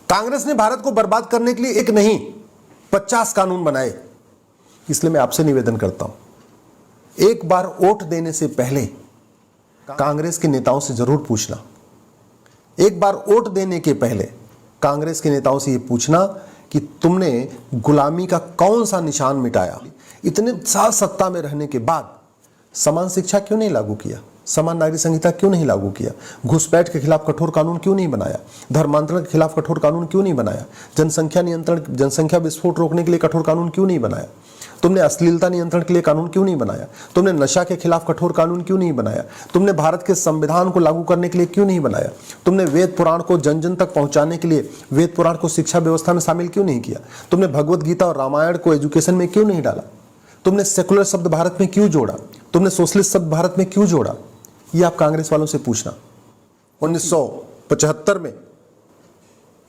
कांग्रेस ने भारत को बर्बाद करने के लिए एक नहीं 50 कानून बनाए। इसलिए मैं आपसे निवेदन करता हूं, एक बार वोट देने से पहले कांग्रेस के नेताओं से जरूर पूछना, एक बार वोट देने के पहले कांग्रेस के नेताओं से यह पूछना कि तुमने गुलामी का कौन सा निशान मिटाया। इतने साल सत्ता में रहने के बाद समान शिक्षा क्यों नहीं लागू किया, समान नागरिक संहिता क्यों नहीं लागू किया, घुसपैठ के खिलाफ कठोर कानून क्यों नहीं बनाया, धर्मांतरण के खिलाफ कठोर कानून क्यों नहीं बनाया, जनसंख्या नियंत्रण, जनसंख्या विस्फोट रोकने के लिए कठोर कानून क्यों नहीं बनाया, तुमने अश्लीलता नियंत्रण के लिए कानून क्यों नहीं बनाया, तुमने नशा के खिलाफ कठोर कानून क्यों नहीं बनाया, तुमने भारत के संविधान को लागू करने के लिए क्यों नहीं बनाया, तुमने वेद पुराण को जन जन तक पहुंचाने के लिए वेद पुराण को शिक्षा व्यवस्था में शामिल क्यों नहीं किया, तुमने भगवत गीता और रामायण को एजुकेशन में क्यों नहीं डाला, तुमने सेकुलर शब्द भारत में क्यों जोड़ा, तुमने सोशलिस्ट शब्द भारत में क्यों जोड़ा। ये आप कांग्रेस वालों से पूछना। 1975 में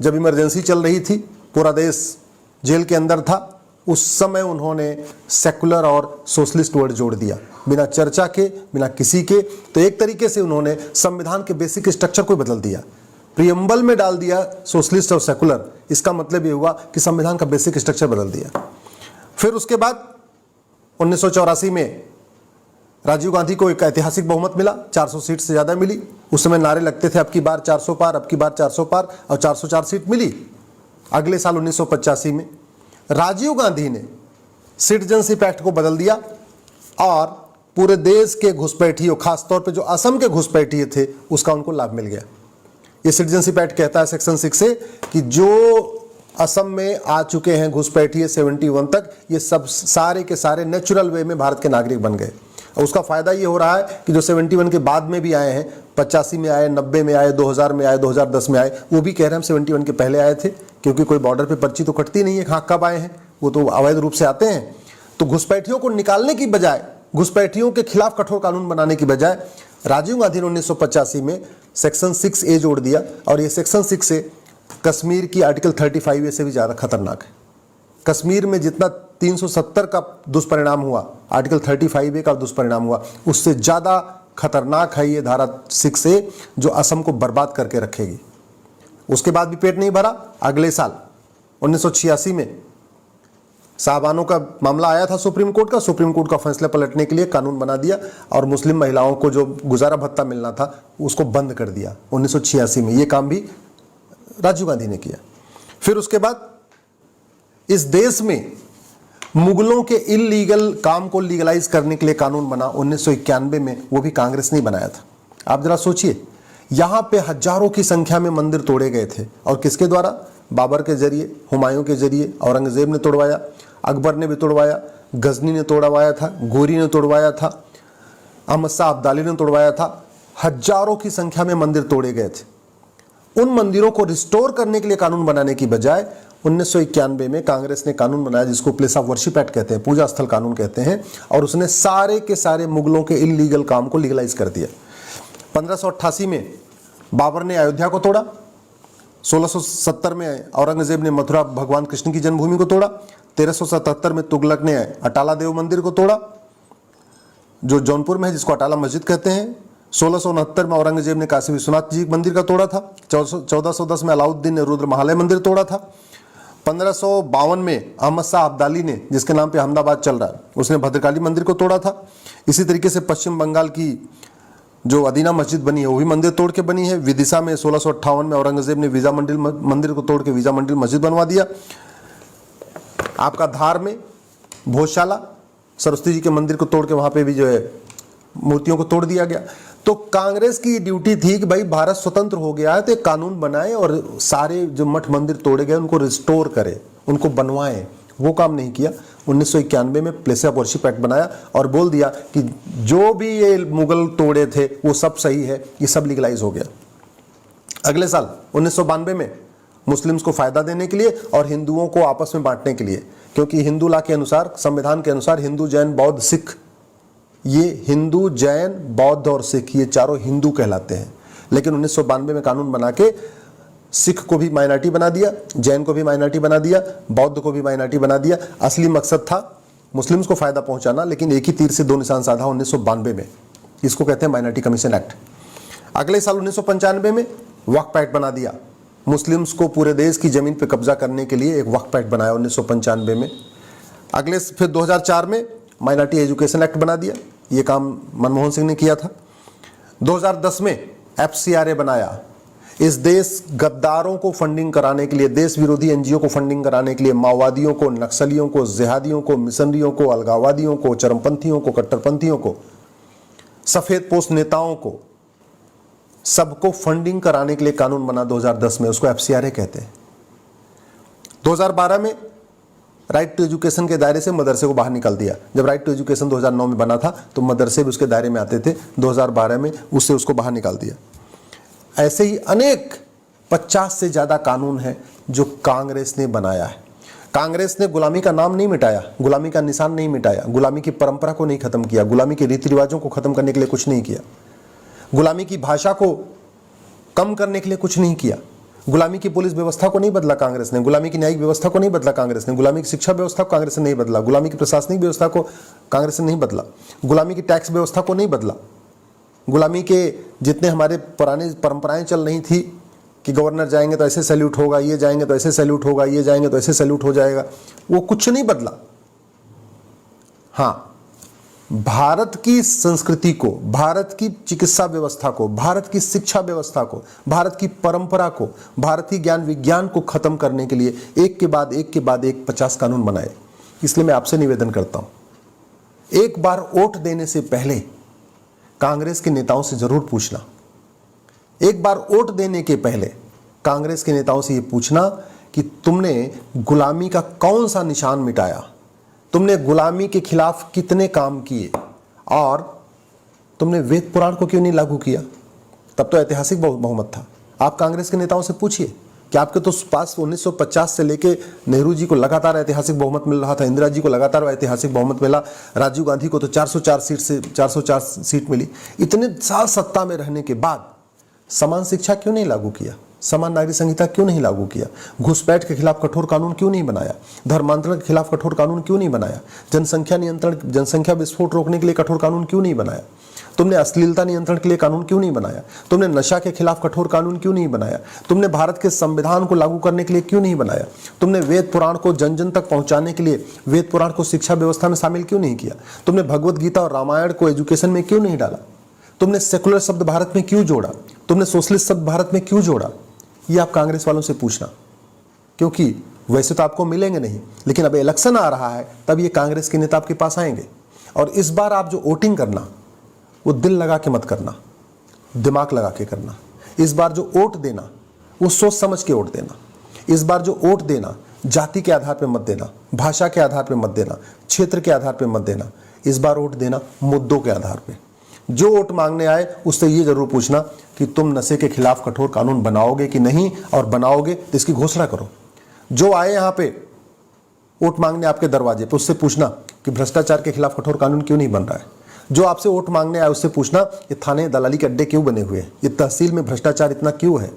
जब इमरजेंसी चल रही थी, पूरा देश जेल के अंदर था, उस समय उन्होंने सेकुलर और सोशलिस्ट वर्ड जोड़ दिया, बिना चर्चा के, बिना किसी के। तो एक तरीके से उन्होंने संविधान के बेसिक स्ट्रक्चर को बदल दिया, प्रियम्बल में डाल दिया सोशलिस्ट और सेकुलर। इसका मतलब ये हुआ कि संविधान का बेसिक स्ट्रक्चर बदल दिया। फिर उसके बाद 1984 में राजीव गांधी को एक ऐतिहासिक बहुमत मिला, 400 सीट से ज्यादा मिली। उस समय नारे लगते थे अब की बार 400 पार, अब की बार 400 पार, और 404 सीट मिली। अगले साल 1985 में राजीव गांधी ने सिटीजनशिप एक्ट को बदल दिया और पूरे देश के घुसपैठियों, खासतौर पे जो असम के घुसपैठिए थे, उसका उनको लाभ मिल गया। ये सिटीजनशिप एक्ट कहता है सेक्शन 6 से कि जो असम में आ चुके हैं घुसपैठिए 71 तक, ये सब सारे के सारे नेचुरल वे में भारत के नागरिक बन गए। और उसका फायदा ये हो रहा है कि जो 71 के बाद में भी आए हैं, 85 में आए, 90 में आए, 2000 में आए, 2010 में आए, वो भी कह रहे हैं हम 71 के पहले आए थे, क्योंकि कोई बॉर्डर पे पर्ची तो कटती नहीं है कहाँ कब आए हैं, वो तो अवैध रूप से आते हैं। तो घुसपैठियों को निकालने की बजाय, घुसपैठियों के खिलाफ कठोर कानून बनाने की बजाय राजीव गांधी ने 1985 में सेक्शन 6A जोड़ दिया। और ये सेक्शन 6A कश्मीर की आर्टिकल 35A से भी ज़्यादा खतरनाक है। कश्मीर में जितना 370 का दुष्परिणाम हुआ, आर्टिकल 35A का दुष्परिणाम हुआ, उससे ज़्यादा खतरनाक है ये धारा 6A, जो असम को बर्बाद करके रखेगी। उसके बाद भी पेट नहीं भरा। अगले साल 1986 में साहबानों का मामला आया था सुप्रीम कोर्ट का। सुप्रीम कोर्ट का फैसला पलटने के लिए कानून बना दिया और मुस्लिम महिलाओं को जो गुजारा भत्ता मिलना था उसको बंद कर दिया 1986 में। ये काम भी राजीव गांधी ने किया। फिर उसके बाद इस देश में मुगलों के इलीगल काम को लीगलाइज करने के लिए कानून बना 1991 में, वो भी कांग्रेस ने बनाया था। आप जरा सोचिए, यहां पे हजारों की संख्या में मंदिर तोड़े गए थे, और किसके द्वारा? बाबर के जरिए, हुमायूं के जरिए। औरंगजेब ने तोड़वाया, अकबर ने भी तोड़वाया, गजनी ने तोड़वाया था, गोरी ने तोड़वाया था, अहमद शाह अब्दाली ने तोड़वाया था। हजारों की संख्या में मंदिर तोड़े गए थे। उन मंदिरों को रिस्टोर करने के लिए कानून बनाने की बजाय 1991 में कांग्रेस ने कानून बनाया जिसको प्लेस ऑफ वर्शिप एक्ट कहते हैं, पूजा स्थल कानून कहते हैं, और उसने सारे के सारे मुगलों के इलीगल काम को लीगलाइज कर दिया। 1588 में बाबर ने अयोध्या को तोड़ा, 1670 में औरंगजेब ने मथुरा भगवान कृष्ण की जन्मभूमि को तोड़ा, 1377 में तुगलक ने अटाला देव मंदिर को तोड़ा जो जौनपुर में है, जिसको अटाला मस्जिद कहते हैं। 1669 में औरंगजेब ने काशी विश्वनाथ जी मंदिर का तोड़ा था। 1410 में अलाउद्दीन ने रुद्र महालय मंदिर तोड़ा था। 1552 में अहमद शाह अब्दाली ने, जिसके नाम पे अहमदाबाद चल रहा है, उसने भद्रकाली मंदिर को तोड़ा था। इसी तरीके से पश्चिम बंगाल की जो अदीना मस्जिद बनी है वो भी मंदिर तोड़ के बनी है। विदिशा में 1658 में औरंगजेब ने वीजा मंदिर मंदिर को तोड़ के वीजा मंदिर मस्जिद बनवा दिया। आपका धार में भोजशाला सरस्वती जी के मंदिर को तोड़ के वहां पे भी जो है मूर्तियों को तोड़ दिया गया। तो कांग्रेस की ड्यूटी थी कि भाई भारत स्वतंत्र हो गया है तो एक कानून बनाए और सारे जो मठ मंदिर तोड़े गए उनको रिस्टोर करे, उनको बनवाएं। वो काम नहीं किया। 1991 में प्लेस ऑफ वर्शिप एक्ट बनाया और बोल दिया कि जो भी ये मुगल तोड़े थे वो सब सही है, ये सब लीगलाइज हो गया। अगले साल 1992 में मुस्लिम्स को फायदा देने के लिए और हिंदुओं को आपस में बांटने के लिए, क्योंकि हिंदू लॉ के अनुसार, संविधान के अनुसार हिंदू, जैन, बौद्ध, सिख, ये हिंदू, जैन, बौद्ध और सिख ये चारों हिंदू कहलाते हैं। लेकिन 1992 में कानून बना के सिख को भी माइनॉरिटी बना दिया, जैन को भी माइनॉरिटी बना दिया, बौद्ध को भी माइनॉरिटी बना दिया। असली मकसद था मुस्लिम्स को फायदा पहुंचाना, लेकिन एक ही तीर से दो निशान साधा 1992 में। इसको कहते हैं माइनॉरिटी कमीशन एक्ट। अगले साल 1995 में वक्फ एक्ट बना दिया। मुस्लिम्स को पूरे देश की ज़मीन पर कब्जा करने के लिए एक वक्फ एक्ट बनाया 1995 में। अगले फिर 2004 में माइनॉरिटी एजुकेशन एक्ट बना दिया, ये काम मनमोहन सिंह ने किया था। 2010 में FCRA बनाया, इस देश गद्दारों को फंडिंग कराने के लिए, देश विरोधी NGO को फंडिंग कराने के लिए, माओवादियों को, नक्सलियों को, जिहादियों को, मिशनरियों को, अलगाववादियों को, चरमपंथियों को, कट्टरपंथियों को, सफेद पोस्ट नेताओं को, सबको फंडिंग कराने के लिए कानून बना 2010 में, उसको FCRA कहते हैं। 2012 में राइट टू एजुकेशन के दायरे से मदरसे को बाहर निकाल दिया। जब राइट टू एजुकेशन 2009 में बना था तो मदरसे भी उसके दायरे में आते थे, 2012 में उसको बाहर निकाल दिया। ऐसे ही अनेक 50 से ज़्यादा कानून हैं जो कांग्रेस ने बनाया है। कांग्रेस ने गुलामी का नाम नहीं मिटाया, गुलामी का निशान नहीं मिटाया, गुलामी की परंपरा को नहीं खत्म किया, गुलामी के रीति रिवाजों को खत्म करने के लिए कुछ नहीं किया, गुलामी की भाषा को कम करने के लिए कुछ नहीं किया, गुलामी की पुलिस व्यवस्था को नहीं बदला कांग्रेस ने, गुलामी की न्यायिक व्यवस्था को नहीं बदला कांग्रेस ने, गुलामी की शिक्षा व्यवस्था को कांग्रेस ने नहीं बदला, गुलामी की प्रशासनिक व्यवस्था को कांग्रेस ने नहीं बदला, गुलामी की टैक्स व्यवस्था को नहीं बदला, गुलामी के जितने हमारे पुराने परंपराएं चल रही थी कि गवर्नर जाएंगे तो ऐसे सैल्यूट होगा, ये जाएंगे तो ऐसे सैल्यूट होगा, ये जाएंगे तो ऐसे सैल्यूट हो जाएगा, वो कुछ नहीं बदला। हाँ, भारत की संस्कृति को, भारत की चिकित्सा व्यवस्था को, भारत की शिक्षा व्यवस्था को, भारत की परंपरा को, भारतीय ज्ञान विज्ञान को खत्म करने के लिए एक के बाद एक 50 कानून बनाए। इसलिए मैं आपसे निवेदन करता हूं, एक बार वोट देने से पहले कांग्रेस के नेताओं से जरूर पूछना, एक बार वोट देने के पहले कांग्रेस के नेताओं से ये पूछना कि तुमने गुलामी का कौन सा निशान मिटाया, तुमने गुलामी के खिलाफ कितने काम किए और तुमने वेद पुराण को क्यों नहीं लागू किया। तब तो ऐतिहासिक बहुमत था। आप कांग्रेस के नेताओं से पूछिए कि आपके तो पास 1950 से लेके नेहरू जी को लगातार ऐतिहासिक बहुमत मिल रहा था, इंदिरा जी को लगातार ऐतिहासिक बहुमत मिला, राजीव गांधी को तो 404 सीट मिली। इतने साल सत्ता में रहने के बाद समान शिक्षा क्यों नहीं लागू किया, समान नागरिक संहिता क्यों नहीं लागू किया, घुसपैठ के खिलाफ कठोर कानून क्यों नहीं बनाया, धर्मांतरण के खिलाफ कठोर कानून क्यों नहीं बनाया, जनसंख्या नियंत्रण, जनसंख्या विस्फोट रोकने के लिए कठोर कानून क्यों नहीं बनाया, तुमने अश्लीलता नियंत्रण के लिए कानून क्यों नहीं बनाया, तुमने नशा के खिलाफ कठोर कानून क्यों नहीं बनाया, तुमने भारत के संविधान को लागू करने के लिए क्यों नहीं बनाया, तुमने वेद पुराण को जन जन तक पहुंचाने के लिए वेद पुराण को शिक्षा व्यवस्था में शामिल क्यों नहीं किया, तुमने भगवत गीता और रामायण को एजुकेशन में क्यों नहीं डाला, तुमने सेकुलर शब्द भारत में क्यों जोड़ा, तुमने सोशलिस्ट शब्द भारत में क्यों जोड़ा। ये आप कांग्रेस वालों से पूछना, क्योंकि वैसे तो आपको मिलेंगे नहीं, लेकिन अब इलेक्शन आ रहा है तब ये कांग्रेस के नेता आपके पास आएंगे। और इस बार आप जो वोटिंग करना वो दिल लगा के मत करना, दिमाग लगा के करना। इस बार जो वोट देना वो सोच समझ के वोट देना। इस बार जो वोट देना जाति के आधार पर मत देना, भाषा के आधार पर मत देना, क्षेत्र के आधार पर मत देना। इस बार वोट देना मुद्दों के आधार पर। जो वोट मांगने आए उससे ये जरूर पूछना कि तुम नशे के खिलाफ कठोर कानून बनाओगे कि नहीं, और बनाओगे तो इसकी घोषणा करो। जो आए यहाँ पे वोट मांगने आपके दरवाजे पे उससे पूछना कि भ्रष्टाचार के खिलाफ कठोर कानून क्यों नहीं बन रहा है। जो आपसे वोट मांगने आए उससे पूछना ये थाने दलाली के अड्डे क्यों बने हुए हैं, ये तहसील में भ्रष्टाचार इतना क्यों है,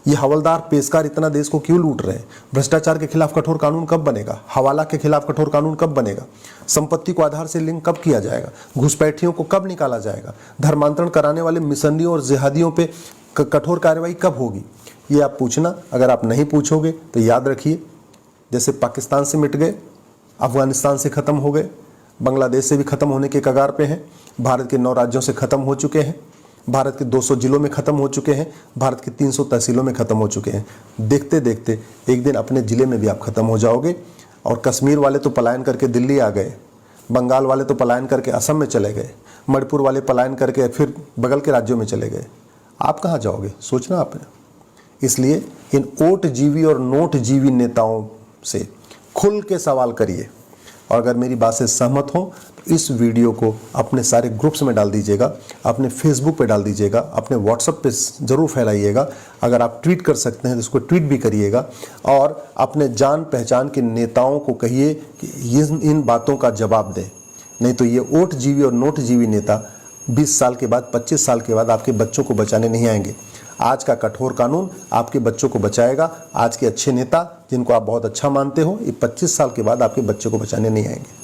ये हवलदार पेशकार इतना देश को क्यों लूट रहे हैं, भ्रष्टाचार के खिलाफ कठोर कानून कब बनेगा, हवाला के खिलाफ कठोर कानून कब बनेगा, संपत्ति को आधार से लिंक कब किया जाएगा, घुसपैठियों को कब निकाला जाएगा, धर्मांतरण कराने वाले मिशनरियों और जिहादियों पे कठोर कार्रवाई कब होगी। ये आप पूछना। अगर आप नहीं पूछोगे तो याद रखिए, जैसे पाकिस्तान से मिट गए, अफगानिस्तान से ख़त्म हो गए, बांग्लादेश से भी ख़त्म होने के कगार पे हैं, भारत के 9 राज्यों से ख़त्म हो चुके हैं, भारत के 200 जिलों में ख़त्म हो चुके हैं, भारत की 300 तहसीलों में ख़त्म हो चुके हैं। देखते देखते एक दिन अपने ज़िले में भी आप ख़त्म हो जाओगे। और कश्मीर वाले तो पलायन करके दिल्ली आ गए, बंगाल वाले तो पलायन करके असम में चले गए, मणिपुर वाले पलायन करके फिर बगल के राज्यों में चले गए। आप कहाँ जाओगे, सोचना आपने। इसलिए इन वोट जीवी और नोट जीवी नेताओं से खुल के सवाल करिए। और अगर मेरी बात से सहमत हो तो इस वीडियो को अपने सारे ग्रुप्स में डाल दीजिएगा, अपने फेसबुक पे डाल दीजिएगा, अपने व्हाट्सएप पे ज़रूर फैलाइएगा। अगर आप ट्वीट कर सकते हैं तो इसको ट्वीट भी करिएगा। और अपने जान पहचान के नेताओं को कहिए कि इन बातों का जवाब दें, नहीं तो ये वोट जीवी और नोट जीवी नेता 20 साल के बाद, 25 साल के बाद आपके बच्चों को बचाने नहीं आएंगे। आज का कठोर कानून आपके बच्चों को बचाएगा। आज के अच्छे नेता जिनको आप बहुत अच्छा मानते हो, ये 25 साल के बाद आपके बच्चों को बचाने नहीं आएंगे।